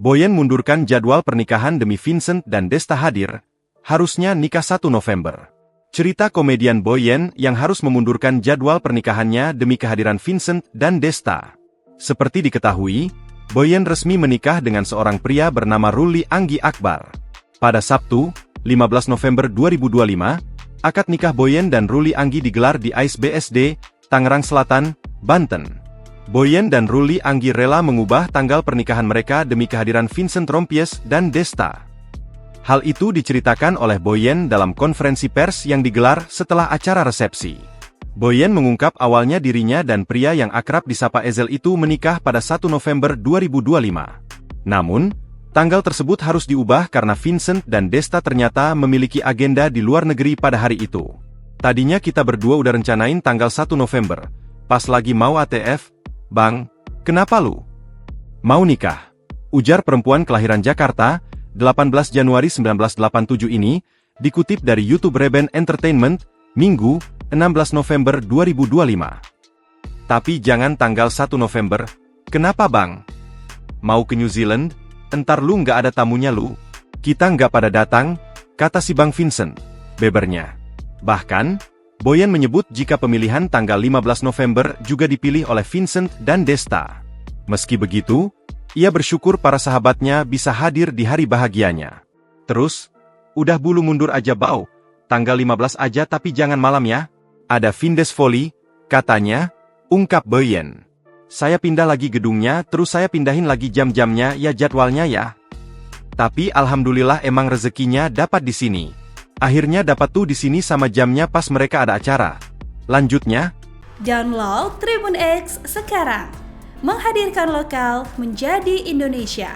Boyen mundurkan jadwal pernikahan demi Vincent dan Desta hadir, harusnya nikah 1 November. Cerita komedian Boyen yang harus memundurkan jadwal pernikahannya demi kehadiran Vincent dan Desta. Seperti diketahui, Boyen resmi menikah dengan seorang pria bernama Ruli Anggi Akbar. Pada Sabtu, 15 November 2025, akad nikah Boyen dan Ruli Anggi digelar di AIS BSD, Tangerang Selatan, Banten. Boyen dan Ruli Anggi rela mengubah tanggal pernikahan mereka demi kehadiran Vincent Rompies dan Desta. Hal itu diceritakan oleh Boyen dalam konferensi pers yang digelar setelah acara resepsi. Boyen mengungkap awalnya dirinya dan pria yang akrab disapa Ezel itu menikah pada 1 November 2025. Namun, tanggal tersebut harus diubah karena Vincent dan Desta ternyata memiliki agenda di luar negeri pada hari itu. Tadinya kita berdua udah rencanain tanggal 1 November, pas lagi mau ATF. Bang, kenapa lu mau nikah? Ujar perempuan kelahiran Jakarta, 18 Januari 1987 ini, dikutip dari YouTube Reben Entertainment, Minggu, 16 November 2025. Tapi jangan tanggal 1 November, kenapa bang? Mau ke New Zealand? Entar lu nggak ada tamunya lu. Kita nggak pada datang, kata si Bang Vincent, bebernya. Bahkan, Boyen menyebut jika pemilihan tanggal 15 November juga dipilih oleh Vincent dan Desta. Meski begitu, ia bersyukur para sahabatnya bisa hadir di hari bahagianya. Terus, udah bulu mundur aja bau, tanggal 15 aja tapi jangan malam ya. Ada Vindes Folly, katanya, ungkap Boyen. Saya pindah lagi gedungnya terus saya pindahin lagi jam-jamnya ya jadwalnya ya. Tapi alhamdulillah emang rezekinya dapat di sini. Akhirnya dapat tuh di sini sama jamnya pas mereka ada acara. Lanjutnya, download Tribun X sekarang. Menghadirkan lokal menjadi Indonesia.